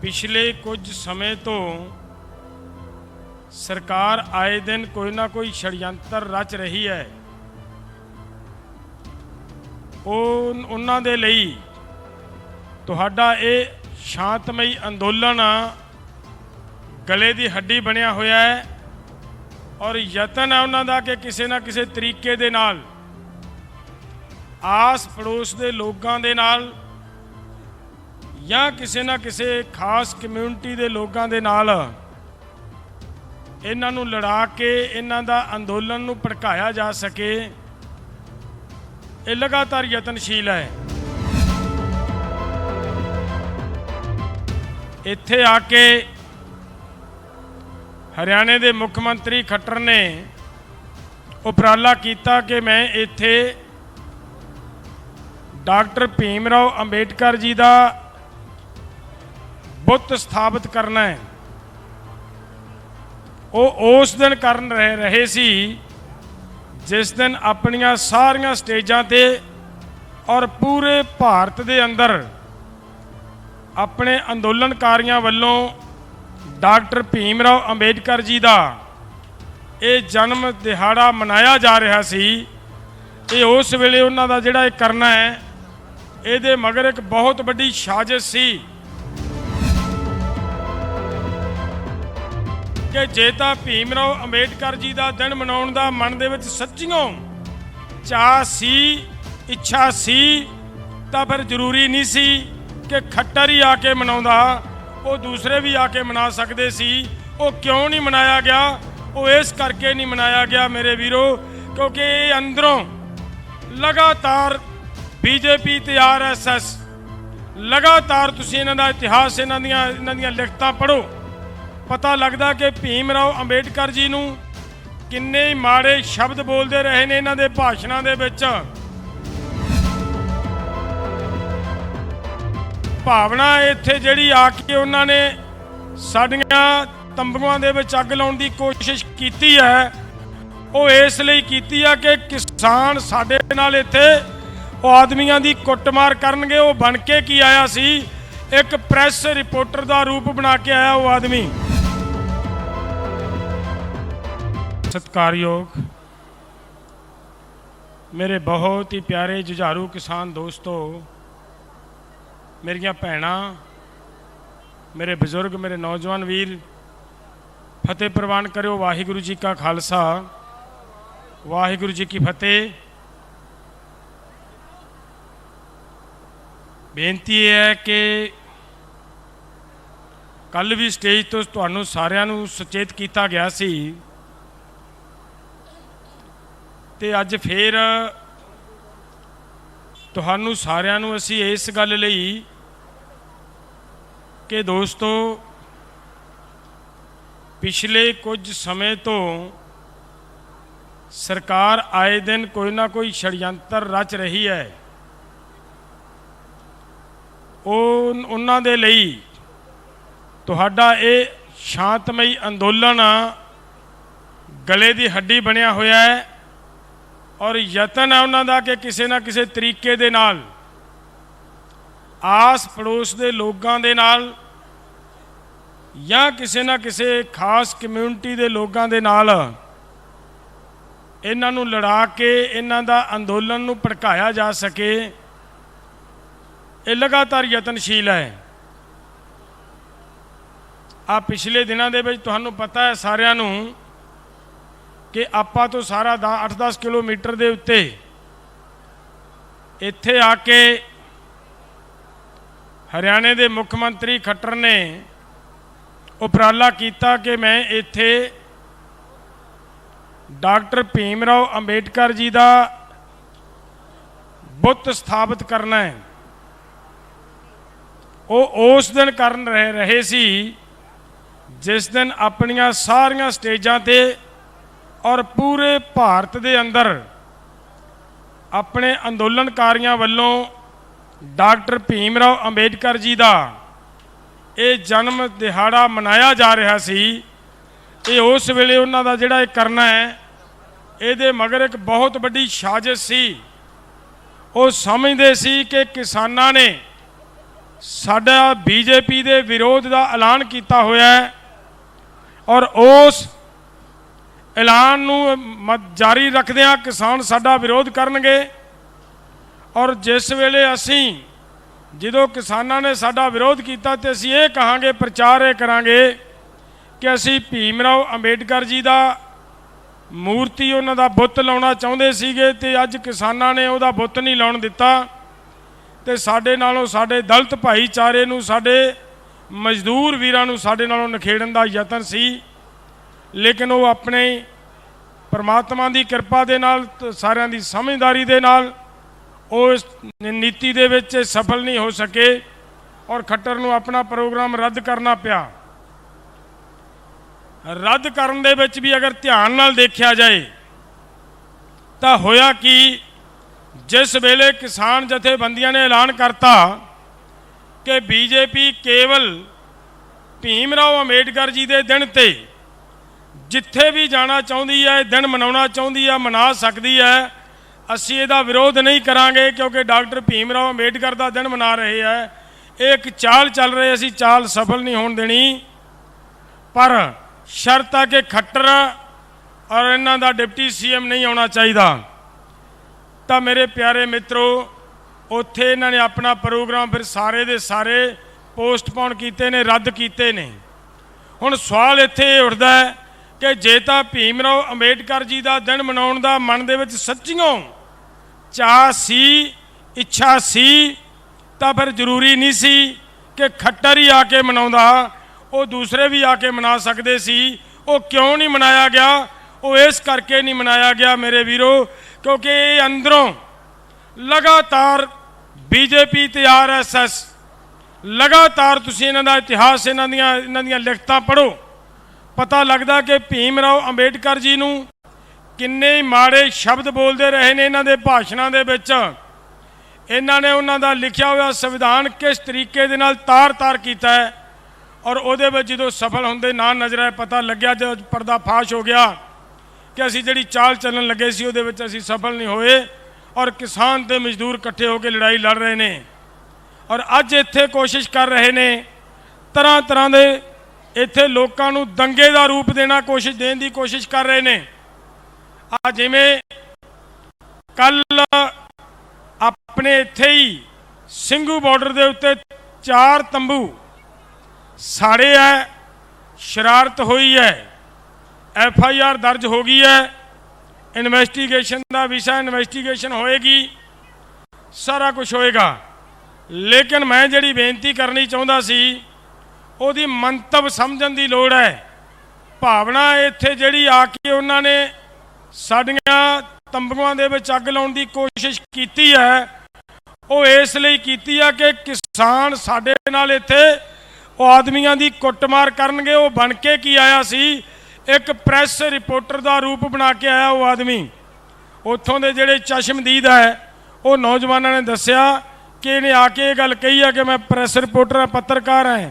पिछले कुछ समय तो सरकार आए दिन कोई ना कोई षडयंत्र रच रही है। उन्हां दे लई तुहाडा ये शांतमई अंदोलन गले की हड्डी बनिया होया है और यतन है उन्हां दा कि किसी ना किसी तरीके दे नाल आस पड़ोस के लोगों के नाल या किसी ना किसी खास कम्यूनिटी के लोगों के नाल इन्हां नूं लड़ा के इन्हां दा अंदोलन नूं भड़काया जा सके, ये लगातार यतनशील है। इत्थे आके हरियाणे के मुख्यमंत्री खट्टर ने उपराला किया कि मैं इत्थे डॉक्टर भीमराव अंबेडकर जी का बुत स्थापित करना है। वो उस दिन कर रहे सी जिस दिन अपनिया सारिया स्टेजां ते और पूरे भारत के अंदर अपने अंदोलनकारियों वालों डॉक्टर भीमराव अंबेडकर जी का ये जन्म दिहाड़ा मनाया जा रहा सी। ये उस वेले उन्हां दा जिहड़ा करना है, ये मगर एक बहुत बड़ी साजिश सी कि जे तां भीमराव अंबेडकर जी का दिन मनाउण दा मन दे विच सच्चियों चाह सी, इच्छा सी, तां फिर जरूरी नहीं सी कि खट्टर ही आके मनाउंदा, वो दूसरे भी आके मना सकते सी। वो क्यों नहीं मनाया गया? वो इस करके नहीं मनाया गया मेरे वीरों, क्योंकि अंदरों लगातार बीजेपी ते RSS लगातार तुसीं इन्हां दा इतिहास इन्हां दियां लिखतां पढ़ो, पता लगदा कि भीमराव अंबेडकर जी नूं किन्ने ही माड़े शब्द बोलते रहे ने इन्हां दे भाषणां दे विच। भावना इत्थे जिहड़ी आके उन्होंने साडियां तंबूआं दे विच अग लाउण दी कोशिश कीती है, वो इसलिए कीती है कि किसान साडे नाल इत्थे वो आदमियां दी कुੱਟਮਾਰ करनगे। वो बन के की आया सी, एक प्रैस रिपोर्टर का रूप बना के आया वो आदमी। सत्कारयोग मेरे बहुत ही प्यारे जुझारू किसान दोस्तों, मेरिया भैणां, मेरे बजुर्ग, मेरे नौजवान वीर, फतेह प्रवान करो। वाहिगुरु जी का खालसा, वाहिगुरु जी की फतेह। बेनती है कि कल भी स्टेज तो तुहानू सारिਆਂ ਨੂੰ सुचेत किया गया सी ते अज फिर तुहानू सारिਆਂ ਨੂੰ ਅਸੀਂ इस गल ਲਈ कि दोस्तों पिछले कुछ समय तो सरकार आए दिन कोई ना कोई षडयंत्र रच रही है। उन्हां दे लई तुहाडा ये शांतमई अंदोलन गले की हड्डी बनिया होया है और यतन है उन्हां दा कि किसी ना किसी तरीके दे नाल आस पड़ोस के लोगों के नाल या किसी ना किसी खास कम्यूनिटी के लोगों के नाल इन्हां नूं लड़ा के इन्हां दा अंदोलन नूं भड़काया जा सके, ये लगातार यतनशील है। आ पिछले दिनों के विच तुहानूं पता है सारिਆਂ नूं कि आपां तो सारा 8-10 किलोमीटर के उत्ते इत्थे आके हरियाणे के मुख्यमंत्री खट्टर ने उपराला किया कि मैं इत्थे डॉक्टर भीमराव अंबेडकर जी का बुत स्थापित करना है। वो उस दिन कर रहे सी जिस दिन अपनिया सारिया स्टेजां ते और पूरे भारत के अंदर अपने अंदोलनकारियों वालों डॉक्टर भीमराव अंबेडकर जी का ये जन्म दिहाड़ा मनाया जा रहा सी। ये उस वेले उन्हां दा जिहड़ा करना है, ये मगर एक बहुत बड़ी साजिश सी। वो समझते सी कि किसानां ने साडा बीजेपी के विरोध का ऐलान किया होया है और उस ऐलान नूं जारी रखदिआं किसान साडा विरोध करनगे। और जिस वेले असीं जो किसानां ने साडा विरोध किया तो असीं ये कहांगे, प्रचार ये करांगे कि असीं भीमराव अंबेडकर जी का मूर्ति उन्हां दा बुत लाउणा चाहुंदे सीगे ते अज किसानां ने उहदा बुत नहीं लाउण दिता ते साडे नालों साडे दलित भाईचारे नूं, साडे मजदूर वीरां नूं साडे नालों नखेड़न दा यतन सी। लेकिन वो अपने परमात्मा की किरपा दे नाल, सारिਆਂ ਦੀ समझदारी दे नाल उस नीति दे विच सफल नहीं हो सके और खट्टर नूं अपना प्रोग्राम रद्द करना पिया। रद्द करन दे विच भी अगर ध्यान नाल देखा जाए तो होया कि जिस वेले किसान जथेबंदियां ने ऐलान करता कि बीजेपी केवल भीमराव अंबेडकर जी के दिन ते जिथे भी जाना चाहती है, दिन मनाना चाहती है, मना सकती है, असी इसका विरोध नहीं करांगे क्योंकि डॉक्टर भीमराव अंबेडकर का दिन मना रहे हैं। एक चाल चल रही, असी चाल सफल नहीं होने देनी, पर शर्त है कि खट्टर और इन्हां दा डिप्टी सीएम नहीं आना चाहिए। तो मेरे प्यारे मित्रों, उत्थे इन्हां ने अपना प्रोग्राम फिर सारे दे सारे पोस्टपोन किए ने, रद्द किए ने। हुण सवाल इत्थे उठदा है कि जे तां भीमराव अंबेडकर जी का दिन मनाउण दा मन दे विच सच्चियों चाह सी, इच्छा सी, तो फिर जरूरी नहीं सी कि खट्टर ही आके मनाउंदा, वो दूसरे भी आके मना सकते सी। वो क्यों नहीं मनाया गया? वो इस करके नहीं मनाया गया मेरे वीरों, क्योंकि अंदरों लगातार बीजेपी ते आरएसएस लगातार, तुसीं इन्हां दा इतिहास, इन्हां दियां लिखतां पढ़ो, पता लगता कि भीमराव अंबेडकर जी नूं किन्ने माड़े शब्द बोलते रहे ने। इन्हां दे भाषणां दे विच इन्हां ने उन्हां दा लिखिया हुआ संविधान किस तरीके दे नाल तार तार कीता है और उहदे विच जदों सफल होंदे ना नज़र आए, पता लग्या जब पर्दा फाश हो गया कि असीं जिहड़ी चाल चलन लगे सी उहदे विच असीं सफल नहीं होए और किसान ते मजदूर इकट्ठे होकर लड़ाई लड़ रहे ने और अज इत्थे कोशिश कर रहे ने तरह तरह दे इत्थे लोकां नूं दंगे दा रूप देना देने की कोशिश कर रहे ने। आ जिवें कल अपने इत्थे ही ਸਿੰਘੂ बॉर्डर के उत्ते 4 तंबू साड़े है, शरारत हुई है, FIR दर्ज हो गई है, इन्वेस्टिगेशन का विषय, इन्वेस्टिगेशन होएगी, सारा कुछ होएगा। लेकिन मैं जिहड़ी बेनती करनी चाहुंदा सी ਉਹਦੀ ਮੰਤਵ ਸਮਝਣ ਦੀ ਲੋੜ ਹੈ। ਭਾਵਨਾ ਇੱਥੇ ਜਿਹੜੀ ਆ ਕੇ ਉਹਨਾਂ ਨੇ ਸਾਡੀਆਂ ਤੰਬੂਆਂ ਦੇ ਵਿੱਚ ਅੱਗ ਲਾਉਣ ਦੀ ਕੋਸ਼ਿਸ਼ ਕੀਤੀ ਹੈ, ਉਹ ਇਸ ਲਈ ਕੀਤੀ ਆ ਕਿ ਕਿਸਾਨ ਸਾਡੇ ਨਾਲ ਇੱਥੇ ਉਹ ਆਦਮੀਆਂ ਦੀ ਕੁੱਟਮਾਰ ਕਰਨਗੇ। ਉਹ ਬਣ ਕੇ ਕੀ ਆਇਆ ਸੀ, ਇੱਕ ਪ੍ਰੈਸ ਰਿਪੋਰਟਰ ਦਾ ਰੂਪ ਬਣਾ ਕੇ ਆਇਆ ਉਹ ਆਦਮੀ। ਉੱਥੋਂ ਦੇ ਜਿਹੜੇ ਚਸ਼ਮਦੀਦ ਹੈ ਉਹ ਨੌਜਵਾਨਾਂ ਨੇ ਦੱਸਿਆ ਕਿ ਇਹਨੇ ਆ ਕੇ ਇਹ ਗੱਲ ਕਹੀ ਆ ਕਿ ਮੈਂ ਪ੍ਰੈਸ ਰਿਪੋਰਟਰ ਹਾਂ, पत्रकार ਹਾਂ,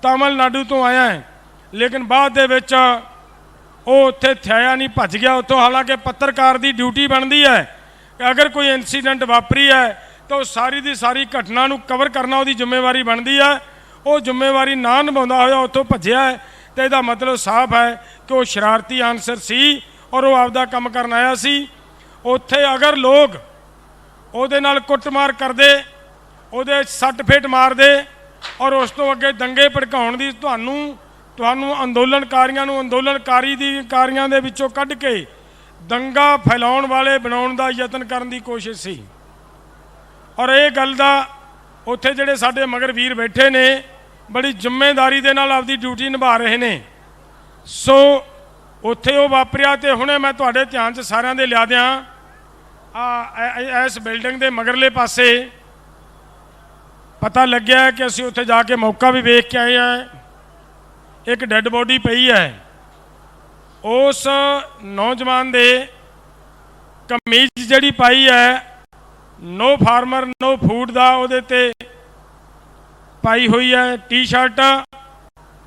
तमिलनाडु तो आया है। लेकिन बाद दे विच वो उत्थे थया नहीं, भज गया उत्थों। हालांकि पत्रकार की ड्यूटी बनती है कि अगर कोई इंसीडेंट वापरी है तो सारी की सारी घटना नूं कवर करना उसकी जिम्मेवारी बनती है। वो जिम्मेवारी ना निभाउंदा होया उत्थों भज्जिया है, तो इसदा मतलब साफ है कि वो शरारती आंसर सी और वो आपदा काम करन आया सी। उत्थे अगर लोग ਉਹਦੇ ਨਾਲ ਕੁੱਟਮਾਰ ਕਰਦੇ, ਉਹਦੇ ਸੱਟ ਫੇਟ ਮਾਰਦੇ और उस तो अगे दंगे भड़काउण दी तुहानूं अंदोलनकारियों नूं अंदोलनकारी दी कारियां दे विचों कढ के दंगा फैलाउण वाले बनाउण दा यतन करन दी कोशिश सी। और ये गल दा उत्थे जिहड़े साडे मगर वीर बैठे ने बड़ी जिम्मेदारी दे नाल आपदी ड्यूटी निभा रहे ने। सो उत्थे वो वापरिया ते हुणे मैं तुहाडे ध्यान च सारिआं दे लिया दियां इस बिल्डिंग दे मगरले पासे पता लग्या है कि असीं उत्थे जाके मौका भी वेख के आए हैं। एक डैड बॉडी पई है, उस नौजवान दे कमीज जिहड़ी पाई है नो फार्मर नो फूड दा उहदे ते पाई हुई है, टी शर्ट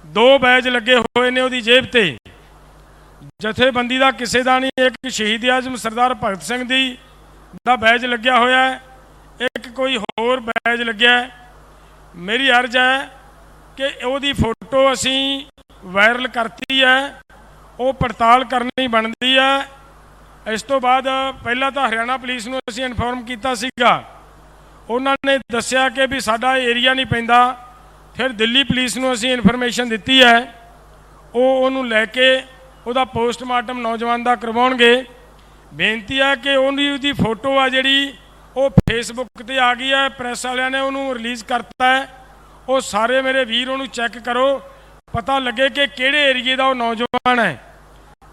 2 बैज लगे हुए ने उहदी जेब ते। जथेबंदी का किसी का नहीं, एक शहीद आजम सरदार भगत सिंह दी दा बैज लग्या होया है, एक कोई होर बैज लग्या है। मेरी अर्ज है कि ਉਹਦੀ फोटो असी वायरल करती है, वो पड़ताल करनी बनती है। इस तो बाद पहला तो हरियाणा पुलिस ਨੂੰ ਅਸੀਂ ਇਨਫੋਰਮ ਕੀਤਾ ਸੀਗਾ, ਉਹਨਾਂ ਨੇ ਦੱਸਿਆ कि भी ਸਾਡਾ ਏਰੀਆ नहीं ਪੈਂਦਾ। फिर दिल्ली पुलिस ਨੂੰ ਅਸੀਂ ਇਨਫੋਰਮੇਸ਼ਨ ਦਿੱਤੀ है, ਉਹ ਉਹਨੂੰ ਲੈ ਕੇ ਉਹਦਾ पोस्टमार्टम नौजवान ਦਾ ਕਰਵਾਉਣਗੇ। बेनती है कि ਉਹਦੀ फोटो आ ਜਿਹੜੀ ਉਹ फेसबुक ਤੇ आ गई है, ਪ੍ਰੈਸ ਵਾਲਿਆਂ ਨੇ ਉਹਨੂੰ ਰਿਲੀਜ਼ ਕਰਤਾ है। ਉਹ ਸਾਰੇ ਮੇਰੇ ਵੀਰ ਉਹਨੂੰ ਚੈੱਕ ਕਰੋ, पता लगे कि किहड़े एरिए का वो नौजवान है,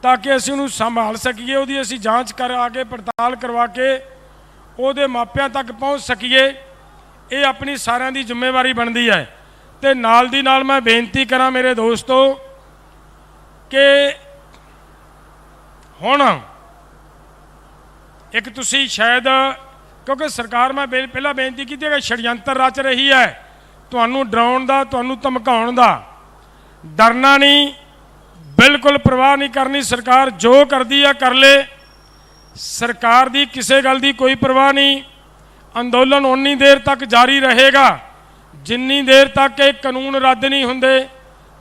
ताकि असीं उहनूं संभाल सकीए, उहदी असीं जांच करा के पड़ताल करवा के उहदे मापियां तक पहुँच सकीए। ये अपनी सारिਆਂ ਦੀ जिम्मेवारी बनती है। तो नाल दी नाल मैं बेनती करा मेरे दोस्तों कि हुण एक तुसीं शायद, क्योंकि सरकार मैं पहला बेनती की कि षडयंत्र रच रही है तुहानूं डराउण दा, तुहानूं धमकाउण दा। डरना नहीं, बिल्कुल परवाह नहीं करनी। सरकार जो करती है कर ले, सरकार की किसी गल की कोई परवाह नहीं। अंदोलन उन्नी देर तक जारी रहेगा जिन्नी देर तक एक कानून रद्द नहीं होंदे।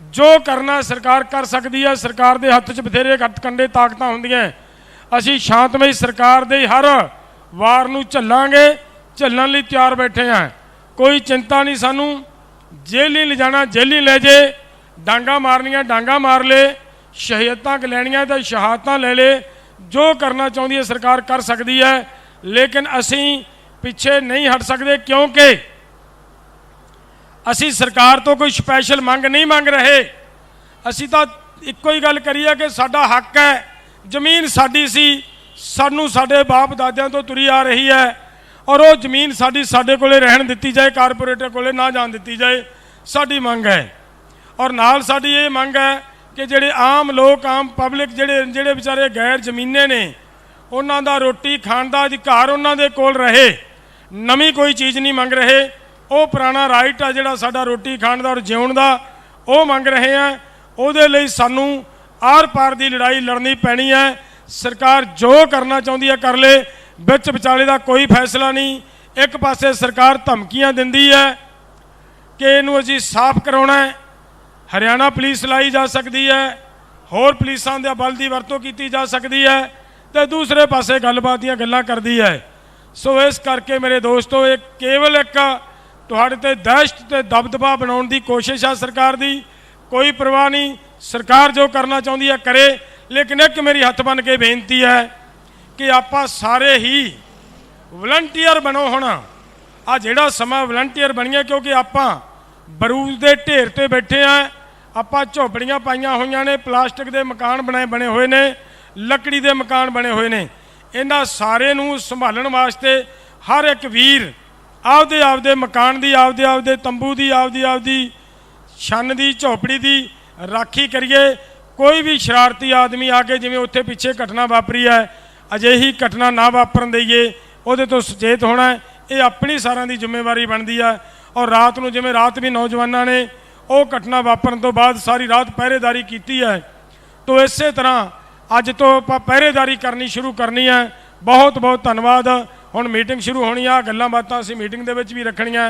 जो करना सरकार कर सकती है, सरकार के हत्थ च बथेरे कंडे ताकत होंदियां। असीं शांतमई सरकार दे हर वार नूं झल्लांगे, झल्लण लई तैयार बैठे हैं। कोई चिंता नहीं सानूं। जेल ही ले जाना जेल ही ले जे, डांगा मारनिया डांगा मार ले, शहीदां लैनियां तो शहादतां ले ले। जो करना चाहती है सरकार कर सकती है, लेकिन असी पिछे नहीं हट सकते, क्योंकि असी सरकार तो कोई स्पैशल मंग नहीं मंग रहे। असी तो इक्को ही गल करिए कि साडा हक है, जमीन साडी सी, सानू साडे बाप दादियां तो तुरी आ रही है, और वो जमीन साडी साडे कोले रहन दिती जाए, कारपोरेटर कोले ना जान दिती जाए, साडी मंग है। और नाल साडी ये मंग है कि जेडे आम लोग, आम पब्लिक जेडे जेडे बेचारे गैर जमीने ने, उन्हां दा रोटी खाण दा अधिकार उन्हां दे कोल रहे। नवीं कोई चीज़ नहीं मंग रहे, वो पुराना राइट आ जिहड़ा साडा रोटी खाण दा और जिउण दा, वो मंग रहे हैं। उहदे लई सानू आर पार दी लड़ाई लड़नी पैनी है। सरकार जो करना चाहती है कर ले, विच विचाले दा कोई फैसला नहीं। एक पासे सरकार धमकियां दिंदी है कि इहनूं असीं साफ कराउणा है, हरियाणा पुलिस लाई जा सकती है, होर पुलिसां दे बल की वरतों की जा सकती है, तो दूसरे पासे गलबात दीयां गल्लां करदी है। सो इस करके मेरे दोस्तों, एक केवल एक तुहाडे ते दहशत ते दबदबा बनाउण दी कोशिश है सरकार दी। कोई परवाह नहीं, सरकार जो करना चाहती है करे। लेकिन एक मेरी हथ बन के बेनती है कि आपां सारे ही वलंटियर बनो। हुण आ जिहड़ा समा वलंटियर बणीए, क्योंकि आपां बरूद के ढेर ते बैठे हैं, आपां झोपड़ियां पाईयां होईयां ने, प्लास्टिक के मकान बने हुए ने, लकड़ी के मकान बने हुए ने। इन्हां सारे नूं संभालण वास्ते हर एक वीर आपदे आपदे मकान की, आपदे आपदे तंबू की, आपदी आपदी छन की, झोपड़ी की राखी करिए। कोई भी शरारती आदमी आके, जिवें उत्थे पिछे घटना वापरी है, अजिही घटना ना वापरन देइए, उहदे तो सचेत होना है। ये अपनी सारिਆਂ ਦੀ जिम्मेवारी बनती है। और रात ਨੂੰ जिवें रात भी नौजवानों ने वो घटना वापरन तो बाद सारी रात पहरेदारी की है, तो इस तरह अज तो आप पहरेदारी करनी शुरू करनी है। बहुत बहुत धन्यवाद। हुण मीटिंग शुरू होनी आ, गल्लां बातां असीं मीटिंग दे विच भी रखणीआं।